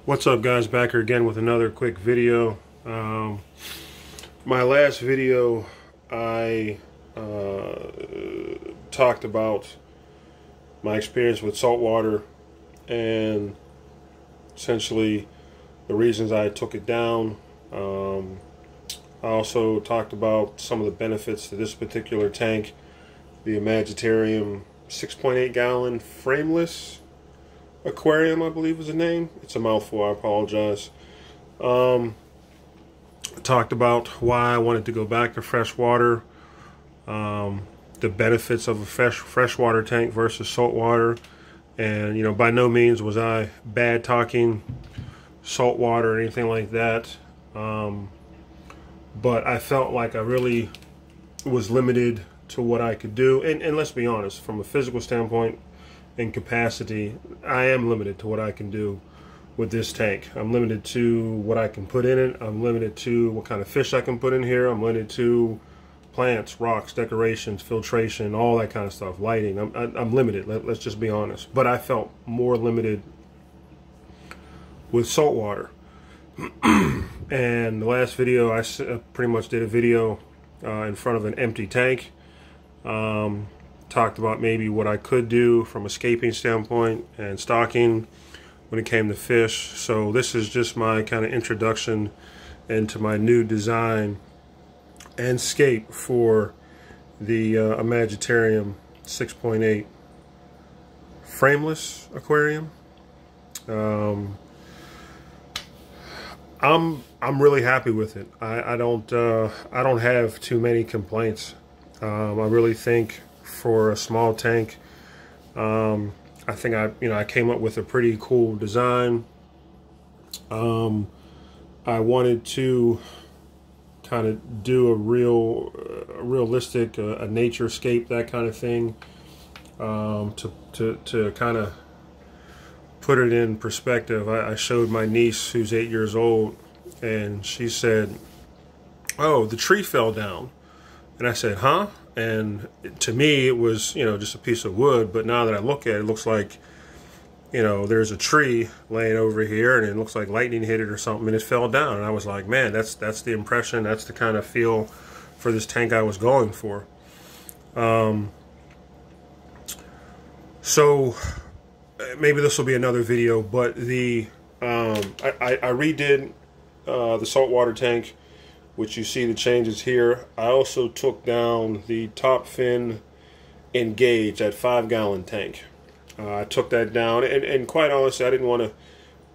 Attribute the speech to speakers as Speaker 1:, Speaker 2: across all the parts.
Speaker 1: What's up, guys? Back here again with another quick video. My last video I talked about my experience with saltwater and essentially the reasons I took it down. I also talked about some of the benefits to this particular tank, the Imagitarium 6.8 gallon Frameless Aquarium, I believe is the name. It's a mouthful, I apologize. I talked about why I wanted to go back to freshwater, the benefits of a freshwater tank versus saltwater, and you know, by no means was I bad talking saltwater or anything like that, but I felt like I really was limited to what I could do, and let's be honest, from a physical standpoint and capacity, I am limited to what I can do with this tank. I'm limited to what I can put in it. I'm limited to what kind of fish I can put in here. I'm limited to plants, rocks, decorations, filtration, all that kind of stuff, lighting. I'm limited, let's just be honest. But I felt more limited with saltwater. And the last video, I pretty much did a video in front of an empty tank. Talked about maybe what I could do from a scaping standpoint and stocking when it came to fish. So this is just my kind of introduction into my new design and scape for the Imagitarium 6.8 Frameless Aquarium. I'm really happy with it. I don't have too many complaints. I really think for a small tank, I think I came up with a pretty cool design. I wanted to kind of do a realistic, a nature scape, that kind of thing, to kind of put it in perspective. I showed my niece, who's 8 years old, and she said, "Oh, the tree fell down." And I said, "Huh?" And to me, it was, you know, just a piece of wood. But now that I look at it, it looks like, you know, there's a tree laying over here, and it looks like lightning hit it or something, and it fell down. And I was like, man, that's the impression. That's the kind of feel for this tank I was going for. So maybe this will be another video. But the I redid the saltwater tank, which you see the changes here. I also took down the top fin engage, that 5-gallon tank. I took that down, and quite honestly, I didn't want to,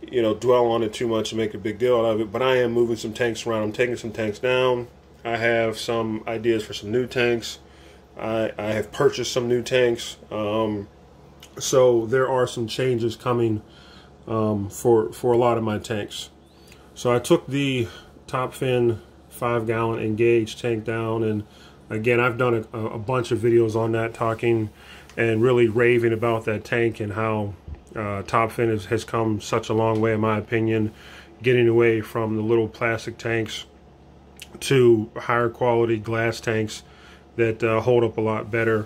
Speaker 1: you know, dwell on it too much and make a big deal out of it, but I am moving some tanks around. I'm taking some tanks down. I have some ideas for some new tanks. I have purchased some new tanks. So there are some changes coming for a lot of my tanks. So I took the top fin 5-gallon engage tank down, and again, I've done a bunch of videos on that, talking and really raving about that tank and how top fin has come such a long way, in my opinion, getting away from the little plastic tanks to higher quality glass tanks that hold up a lot better.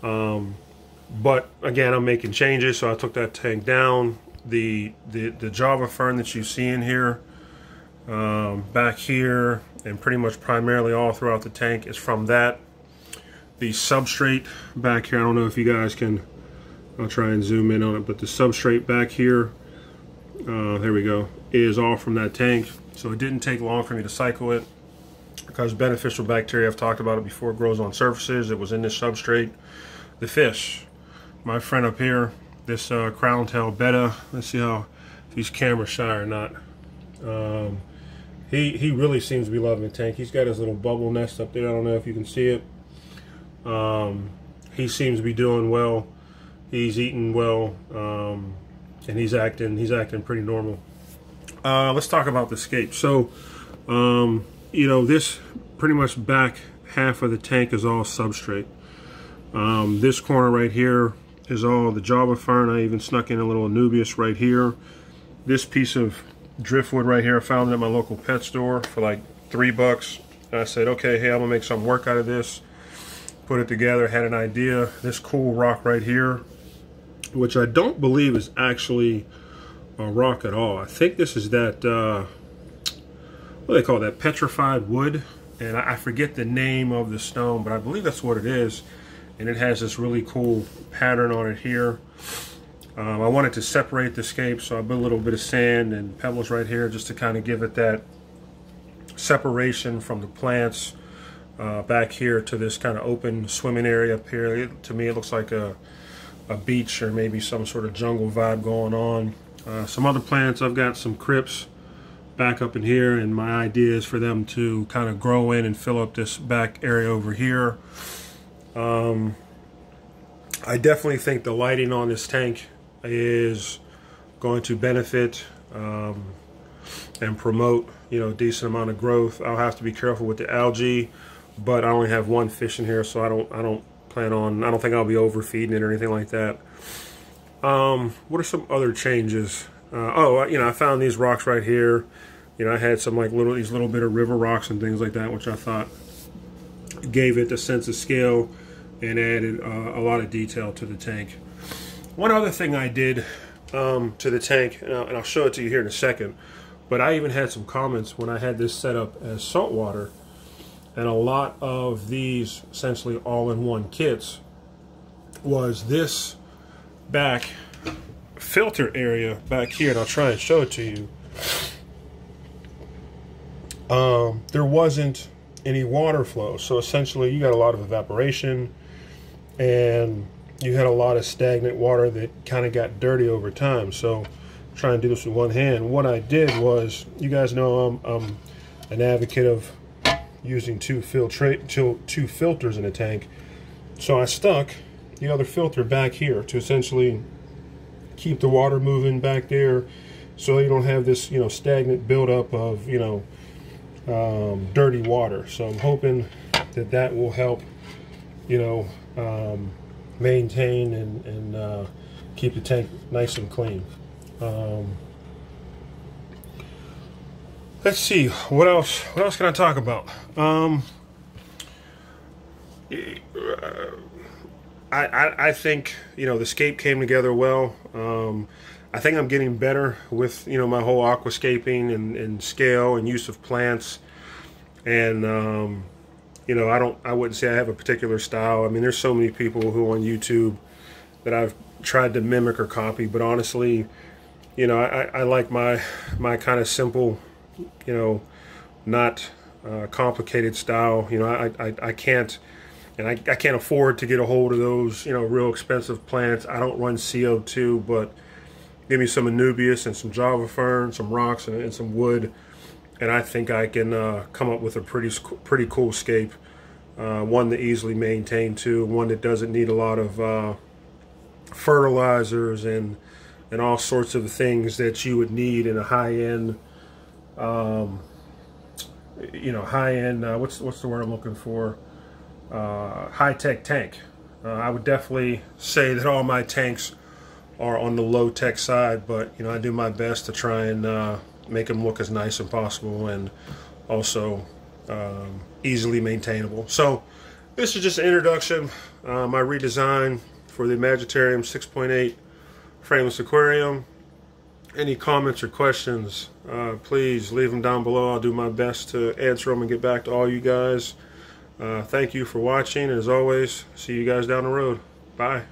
Speaker 1: But again, I'm making changes, so I took that tank down. The Java fern that you see in here, back here, and pretty much primarily all throughout the tank, is from that. The substrate back here, I don't know if you guys can, I'll try and zoom in on it, but the substrate back here, there we go, is all from that tank. So it didn't take long for me to cycle it, because beneficial bacteria, I've talked about it before, it grows on surfaces. It was in this substrate. The fish, my friend up here, this crown tail betta, let's see how, if he's camera shy or not. He really seems to be loving the tank. He's got his little bubble nest up there. I don't know if you can see it. He seems to be doing well. He's eating well, and he's acting pretty normal. Let's talk about the scape. So, you know, this pretty much back half of the tank is all substrate. This corner right here is all the Java fern. I even snuck in a little Anubias right here. This piece of driftwood right here, I found it at my local pet store for like $3. And I said, okay, hey, I'm gonna make some work out of this. Put it together, had an idea. This cool rock right here, which I don't believe is actually rock at all. I think this is that, what do they call that, petrified wood, and I forget the name of the stone, but I believe that's what it is, and it has this really cool pattern on it here. I wanted to separate the scape, so I put a little bit of sand and pebbles right here just to kind of give it that separation from the plants back here to this kind of open swimming area up here. To me, it looks like a beach or maybe some sort of jungle vibe going on. Some other plants, I've got some crypts back up in here, and my idea is for them to kind of grow in and fill up this back area over here. I definitely think the lighting on this tank is going to benefit and promote, you know, a decent amount of growth. I'll have to be careful with the algae, but I only have one fish in here, so I don't think I'll be overfeeding it or anything like that. What are some other changes? Oh, you know, I found these rocks right here. You know, I had some like these little bit of river rocks and things like that, which I thought gave it a sense of scale and added a lot of detail to the tank. One other thing I did to the tank, and I'll show it to you here in a second, but I even had some comments when I had this set up as saltwater, and a lot of these essentially all-in-one kits was this back filter area back here, and I'll try and show it to you. There wasn't any water flow, so essentially you got a lot of evaporation, and you had a lot of stagnant water that kind of got dirty over time. So trying to do this with one hand, what I did was, you guys know I'm an advocate of using two filters in a tank. So I stuck the other filter back here to essentially keep the water moving back there, so you don't have this, you know, stagnant buildup of, you know, dirty water. So I'm hoping that that will help, you know, maintain and keep the tank nice and clean. Let's see, what else can I talk about? I think, you know, the Scape came together well. I think I'm getting better with, you know, my whole aquascaping and scale and use of plants. And you know, I wouldn't say I have a particular style. I mean, there's so many people who on YouTube that I've tried to mimic or copy, but honestly, you know, I like my kind of simple, you know, not complicated style. You know, I can't, and I can't afford to get a hold of those, you know, real expensive plants. I don't run CO2, but give me some Anubias and some Java fern, some rocks and some wood, and I think I can come up with a pretty cool scape. One that easily maintained too, one that doesn't need a lot of fertilizers and all sorts of things that you would need in a high-end, you know, high-end, what's the word I'm looking for? High-tech tank. I would definitely say that all my tanks are on the low-tech side, but you know, I do my best to try and make them look as nice as possible and also easily maintainable. So this is just an introduction, my redesign for the Imagitarium 6.8 Frameless Aquarium. Any comments or questions, please leave them down below. I'll do my best to answer them and get back to all you guys. Thank you for watching, and as always, see you guys down the road. Bye.